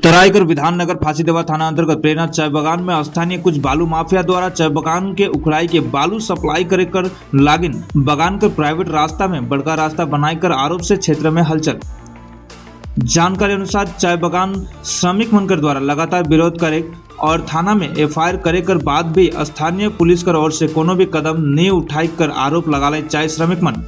तराईकर विधाननगर फांसीदेवा थाना अंतर्गत प्रेरणा चाय बागान में स्थानीय कुछ बालू माफिया द्वारा चाय बागान के उखड़ाई के बालू सप्लाई करे कर लागिन बागान कर प्राइवेट रास्ता में बड़का रास्ता बनाकर आरोप से क्षेत्र में हलचल। जानकारी अनुसार चाय बागान श्रमिक मनकर द्वारा लगातार विरोध करे और थाना में एफआईआर करे कर बाद भी स्थानीय पुलिस कर ओर से कोनो भी कदम नहीं उठाई कर आरोप लगा ले चाय श्रमिक मन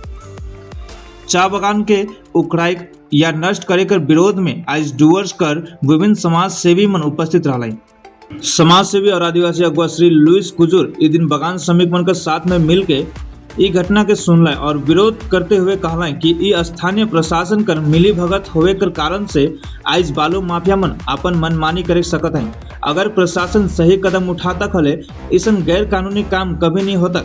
चाय बागान के उखड़ाई या नष्ट करे कर विरोध में आज डूअर्स कर विभिन्न समाज सेवी मन उपस्थित रहा। समाज सेवी और आदिवासी अगुआ श्री लुइस कुजूर इस दिन बागान श्रमिक मन के साथ में मिल के ई घटना के सुनल और विरोध करते हुए कहला कि ई स्थानीय प्रशासन कर मिली भगत होवे कर कारण से आज बालू माफिया मन अपन मनमानी करे सकत है। अगर प्रशासन सही कदम उठाता खले इसन गैर कानूनी काम कभी नहीं होता।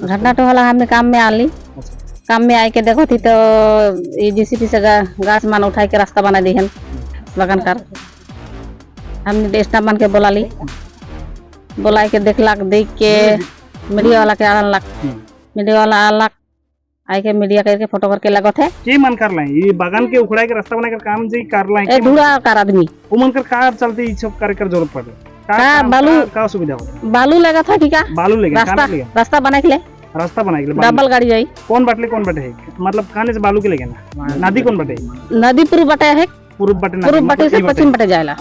घटना तो होला हमने काम में आली, काम में आए के देखो थी तो ये जेसीबी से गाछ मान उठाई के रास्ता बना दी है बागान कर। हमने स्टाफ मान के बोला के देख के मीडिया वाला के आलक मीडिया वाला आलक आए के मीडिया करके फोटो करके लगत है की मन कर लाई ये बागान के उखड़ाई के रास्ता बनाकर काम जी कर लाई ए धुरा कर आदमी वो मन कर कार चलते ई सब करे कर जरूरत पड़े का बालू का सुविधा हो बालू लगा था ठीक है बालू लेके रास्ता बना के ले रास्ता बनाए के डबल गाड़ी जाई कौन बटे है मतलब कहां से बालू के लेके ना नदी कौन बटे नदी पूर्व बटे है पूर्व बटे से पश्चिम बटे जाएला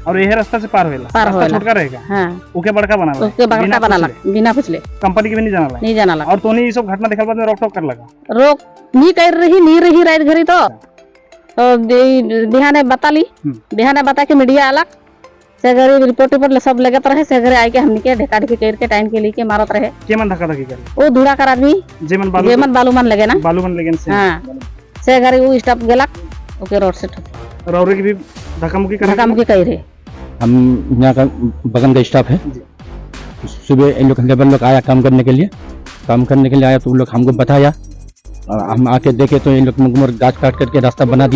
और यह रास्ता से पार होएला छोटका रहेगा। हां ओके बड़का बनाला ओके बड़का बनाला बिना पूछले कंपनी के भी नहीं जाना और तोनी ये सब घटना देखल बाद में रोक टोक कर लगा रोक नहीं कर रही रात घरी तो बिहाने बता के मीडिया अलग से घरी रिपोर्ट सब लगत रहे से घरे आके हमनी के ढका ढकी करके टाइम के लिए के मारत रहे के मन धक्का धक्की कर ओ धुरा कर आदमी जेमन बालू मन लगे ना बालू मन लगे से हां से घरे वो स्टाफ गेलक ओके रोड से रौरे की भी धक्का मुक्की कह रहे। हम यहाँ का बगन का स्टाफ है। सुबह इन लोग लेबर लोग आया काम करने के लिए आया तो उन लोग हमको बताया और हम आके देखे तो इन लोग गाछ काट करके रास्ता बना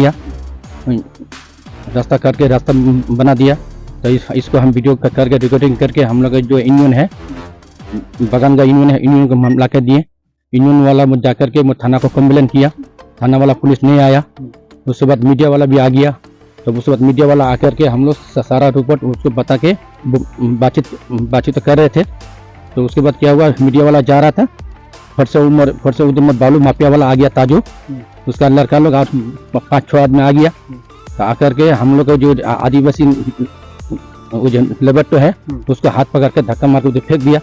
दिया तो इसको हम वीडियो करके रिकॉर्डिंग करके हम लोग जो यूनियन है बगान का यूनियन को हम ला के दिए। यूनियन वाला मुझे जा करके मैं थाना को कंप्लेन किया, थाना वाला पुलिस नहीं आया। उसके बाद मीडिया वाला भी आ गया तो उसके बाद मीडिया वाला आकर के हम लोग सारा रिपोर्ट उसको बता के बातचीत कर रहे थे। तो उसके बाद क्या हुआ, मीडिया वाला जा रहा था फट से उधर बालू माफिया वाला आ गया ताजू, उसका लड़का लोग 5-6 आदमी आ गया। तो आकर के हम लोग जो आदिवासी लेबर तो है उसको हाथ पकड़ के धक्का मार के फेंक दिया।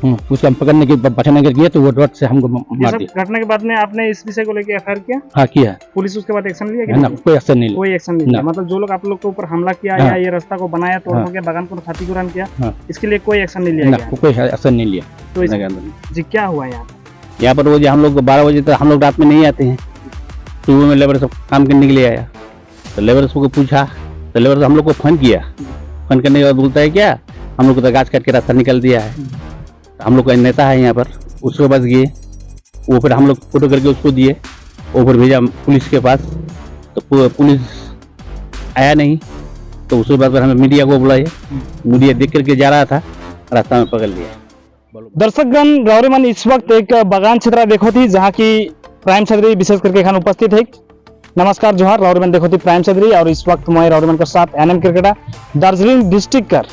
उसको हम पकड़ने के बचाने के लिए तो वो रोड से हमको मार दिया। घटना के बाद में आपने इस विषय को लेकर एफआईआर किया? हाँ किया। पुलिस उसके बाद एक्शन लिया? ना कोई एक्शन नहीं लिया। मतलब जो लोग आप लोग के ऊपर हमला किया या ये रास्ता को बनाया तोड़ के बागान को क्षतिपूरण किया, इसके लिए कोई एक्शन नहीं लिया? कोई एक्शन नहीं लिया। तो जी क्या हुआ यहाँ पर? वो हम लोग 12 बजे तक हम लोग रात में नहीं आते हैं, सुबह में लेबर सब काम करने के लिए आया तो लेबर को पूछा तो लेबर हम लोग को फोन किया। फोन करने के बाद बोलता है क्या हम लोग को गाछ काट के रास्ता निकल दिया है। हम लोग का नेता है यहाँ पर, उसके पास गए, वो फिर हम लोग फोटो करके उसको दिए, वो फिर भेजा पुलिस के पास तो पुलिस आया नहीं। तो उसके बाद फिर हमें मीडिया को बुलाया, मीडिया देख करके जा रहा था, रास्ता में पकड़ लिया। दर्शकगण रौरेमन इस वक्त एक बागान क्षेत्र देखो थी जहाँ की प्राइम छतरी विशेष करके एखान उपस्थित है। नमस्कार जोहार, रौरेमन देखो थी प्राइम छतरी और इस वक्त मैं रौरेमन के साथ एनएम क्रिकेटा दार्जिलिंग डिस्ट्रिक्ट कर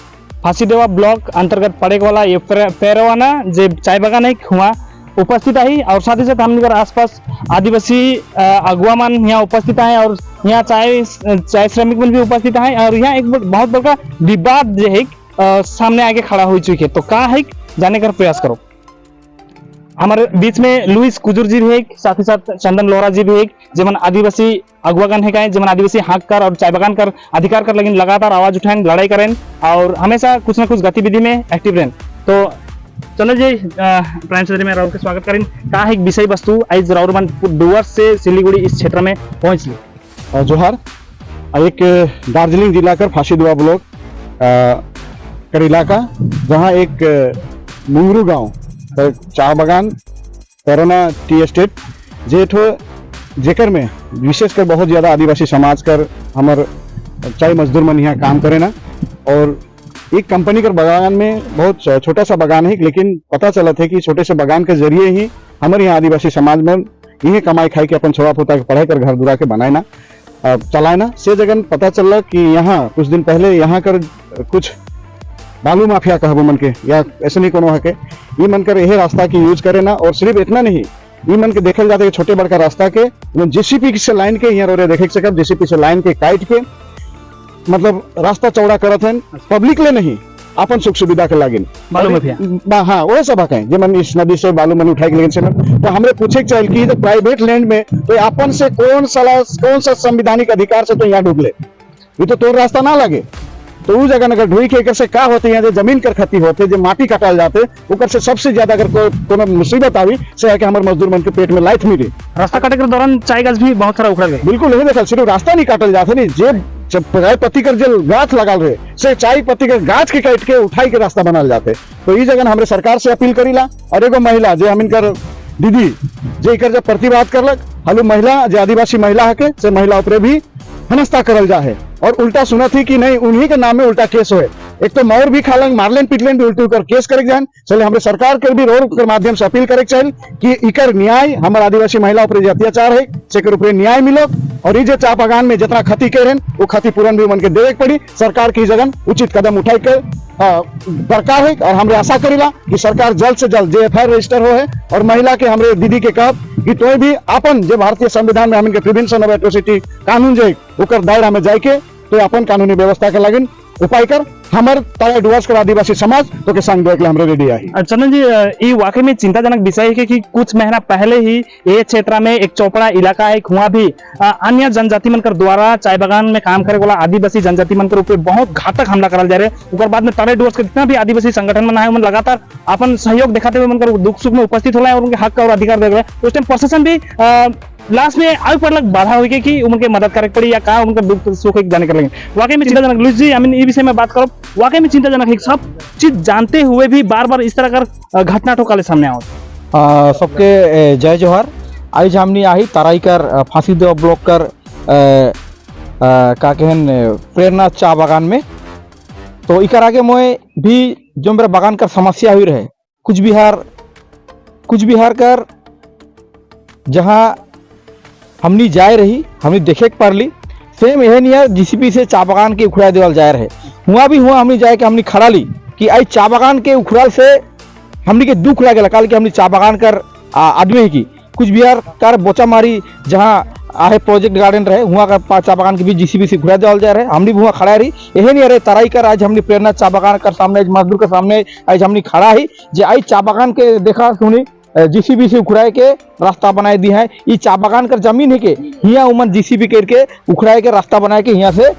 फांसीदेवा ब्लॉक अंतर्गत पड़े वाला ये पेरवाना जो चाय बागान है हुआ उपस्थित है और साथ ही साथ हम लोग आसपास आदिवासी अगुआ मान यहाँ उपस्थित है और यहाँ चाय श्रमिक भी उपस्थित है और यहाँ एक बहुत बड़ा विवाद जो है सामने आके खड़ा हो चुकी है। तो कहा है जाने का प्रयास करो। हमारे बीच में लुइस कुजूर जी भी है, साथ ही साथ चंदन लोहरा जी भी है, जेमन आदिवासी अगुआगन है, जेमन आदिवासी हक कर और चाय बागान कर अधिकार कर लेकिन लगातार आवाज उठाएं, लड़ाई करें और हमेशा कुछ न कुछ गतिविधि में एक्टिव रहें। तो चंदन जी प्राइम छतरी में राउर के स्वागत करें। का है विषय वस्तु आज राउरमन डुअर्स से सिलीगुड़ी इस क्षेत्र में पहुंच ली? जोहार, एक दार्जिलिंग जिला का फांसीदेवा ब्लॉक का इलाका जहाँ एक मुंगरू गांव चाय बागान पेरोना टी एस्टेट जेकर में विशेषकर बहुत ज्यादा आदिवासी समाज कर हमार चाय मजदूर मन यहाँ काम करे ना। और एक कंपनी कर बागान में बहुत छोटा सा बागान है, लेकिन पता चला था कि छोटे से बागान के जरिए ही हमारे यहाँ आदिवासी समाज में यही कमाई खाई के अपन छोड़ा पोता के पढ़ाई कर घर दुरा के बनाए ना। चलाना से जगह पता चल कि यहाँ कुछ दिन पहले यहाँ कर कुछ बालू माफिया कहबो मन के या ऐसे नहीं कोनो हके ये मन कर यह रास्ता की यूज करे ना। और सिर्फ इतना नहीं, ये मन के देखल जाते छोटे बड़का रास्ता के जेसीपी से लाइन के यहाँ रो देखे सकब, जेसीपी से लाइन के काट के मतलब रास्ता चौड़ा करत हैं पब्लिक ले नहीं, अपन सुख सुविधा के लागिन बालू माफिया। हाँ वो सब है जे मन इस नदी से बालू मन उठाए के लेकिन से तो हमरे पूछे के चाहिए कि तो प्राइवेट लैंड में तो अपन से कौन सा संवैधानिक अधिकार से तो यहाँ डूबले, ये तो तोर रास्ता ना लगे। तो उस जगह अगर ढुई के से का होते हैं जो जमीन कर खती होते जो माटी कटाल जाते ऊपर से सबसे ज्यादा अगर कोनो मुसीबत आई से है कि हमारे मजदूर मन के पेट में लाइट मिले। रास्ता काटे के दौरान चाय गाछ भी बहुत सारा उखड़ गए। बिल्कुल नहीं देखल, सिर्फ रास्ता नहीं काटल जाते नहीं, जे चाय पत्ती कर जो गाछ लगाल रहे से चाय पत्ती के गाछ के काट के उठाई के रास्ता बनाल जाते। तो ये जगह हमारे सरकार से अपील करीला। और एगो महिला जो हम इनकर दीदी जे इकर जब प्रतिवाद करलक हलो महिला जो आदिवासी महिला है के से महिला ऊपर भी हनस्ता करल जा है और उल्टा सुना थी कि नहीं उन्हीं के नाम में उल्टा केस होए। एक तो मौर भी खालंग मारलेन पिटलेन भी उल्टी कर केस करे जाए। चले हमरे सरकार के भी रोड के माध्यम से अपील करे चाहिए कि इकर न्याय हमारे आदिवासी महिला ऊपर जो अत्याचार है से ऊपर न्याय मिलो और ये चाह बागान में जितना क्षति करे वो क्षति पूर्ण भी मन के देवे पड़ी। सरकार की जगह उचित कदम उठाई के दरकार है और हमरे आशा करेला कि सरकार जल्द से जल्द JFI रजिस्टर हो है। और महिला के हमरे दीदी के कहब कि तो भी अपन जो भारतीय संविधान में हम इनके प्रिवेंशन ऑफ एट्रोसिटी कानून जो ओकर दायरा में जाके तो अपन कानूनी व्यवस्था के लगन उपाय कर हमार तारा डुवर्स कर आदिवासी समाज तो के संग देख ले हमरे रेडी आई। चंदन जी ये वाकई में चिंताजनक विषय है कि कुछ महीना पहले ही ये क्षेत्र में एक चौपड़ा इलाका है वहाँ भी अन्य जनजाति मनकर द्वारा चाय बागान में काम करे वाला आदिवासी जनजाति मनकर ऊपर बहुत घातक हमला करल जा रहे। उकर बाद में तारे डुवर्स के जितना भी आदिवासी संगठन मन है लगातार अपन सहयोग दिखाते हुए मनकर दुख सुख में उपस्थित होला और उनके हक और अधिकार दे रहे। उस टाइम प्रशासन भी लास्ट में आगे पड़लक बाधा होगी कि उनके मदद करे पड़ी या का उनका दुख सुख जाने कर लेंगे। वाकई में चिंताजनक लुइस जी ये विषय में बात करो वाकई में चिंताजनक है। सब चीज जानते हुए भी बार बार इस तरह का घटना ठोकाले सामने आओ। सबके जय जोहार। आज हमने आई तराई कर फांसी देवा ब्लॉक कर का कहन प्रेरणा चाय बागान में तो इकर आगे मोए भी जो मेरा बागान का समस्या हुई रहे कुछ बिहार कर जहाँ हमनी जाए रही हमनी देखे पार ली सेम यह नहीं है जीसीपी से चाय बागान के उखड़ा देवल जाए रहे हुआ हमनी जाए के हमनी खड़ा ली कि आई चाय बागान के उखड़ाल से हमनी के दुख लगे काल कि हमनी चाय बागान कर आदमी है कि कुछ बिहार कर बोचा मारी जहाँ आहे प्रोजेक्ट गार्डन रहे हुआ का चाय बागान के भी जीसीबी से घुरा देवल जाए रहे हमनी भी हुआ खड़ा रही यही नहीं रहे तराई कर आज हमनी प्रेरणा चाय बागान कर सामने मजदूर के सामने आज हमनी खड़ा ही जे आई चाय बागान के देखा सुनी जीसीबी से उखड़ाए के रास्ता बनाए दी है। ये चाय बागान कर जमीन है के यहाँ उमन जीसीबी करके उखड़ाए के रास्ता बनाए के यहाँ से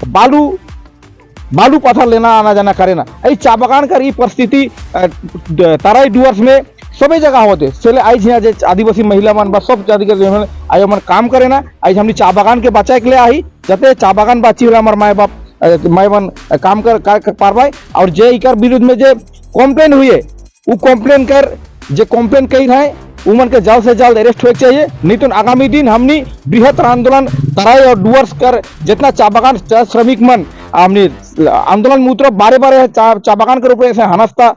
बालू पत्थर लेना आना जाना करे ना। ये चाय बागान कर ये परिस्थिति तराई डुवर्स में सभी जगह होते चले आज यहाँ आदिवासी महिला मन बस सब जाति आज मन काम करे ना। आज हमने चाय बागान के बचाए के लिए आई जते चाय बागान बाची होला हमारे माए बाप माए मन काम कर पारवाए और जे इकर विरुद्ध में जे कॉम्प्लेन हुई है वो कॉम्प्लेन कर जो कॉम्प्लेन कही है उमन के जल्द से जल्द अरेस्ट होना चाहिए। नहीं तो आगामी दिन हमनी बृहत आंदोलन तराई और डुवर्स कर जितना चाय बागान श्रमिक मन हमने आंदोलन में उतरो बारे चाय बागान के ऊपर हनस्ता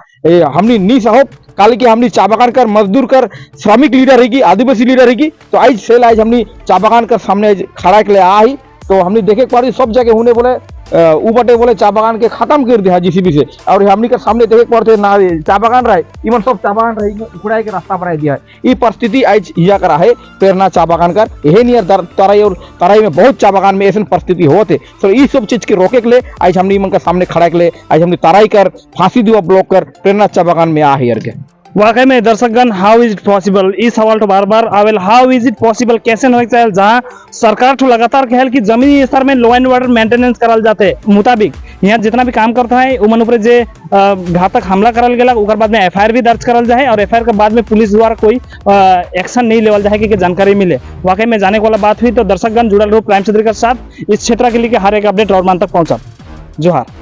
हमनी नी साहब काल की हमनी चाय बागान कर मजदूर कर श्रमिक लीडर रहेगी आदिवासी लीडर रहेगी तो आज सेल आज हमनी चाय बागान कर सामने खड़ा के लिए आई तो हमने देखे पारी सब जगह होने बोले ऊपटे बोले चाय बागान के खत्म कर दिया जीसीबी से और हमनी के सामने देखे पड़ते ना चाय बागान रहे इवन सब चाय बागान रही उखड़ाई के रास्ता बना दिया है। ये परिस्थिति आज यहाँ करा है प्रेरणा चाय बागान कर यही नियर तराई और तराई में बहुत चाय बागान में ऐसी परिस्थिति होते तो ये सब चीज के रोके के लिए आज हमने इमन का सामने खड़ा के लिए आज हमने तराई कर फांसी देवा ब्लॉक कर प्रेरणा चाय बागान में आ है के। वाकई में दर्शकगण हाउ इज इट पॉसिबल इस सवाल तो बार बार आवेल हाउ इज इट पॉसिबल कैसे हो चाहिए जहाँ सरकार तो लगातार कहल कि जमीनी स्तर में लॉ एंड ऑर्डर मेंटेनेंस करल जाते मुताबिक यहाँ जितना भी काम करता है उमन ऊपर जे घातक हमला करल गया उकर बाद में FIR भी दर्ज करल जाए और FIR के बाद में पुलिस द्वारा कोई एक्शन नहीं लेवल जाए कि जानकारी मिले। वाकई में जाने वाला बात हुई तो दर्शकगण जुड़ल रहो प्राइम क्षेत्र के साथ इस क्षेत्र के लिए हर एक अपडेट और मान तक पहुंचा। जोहार।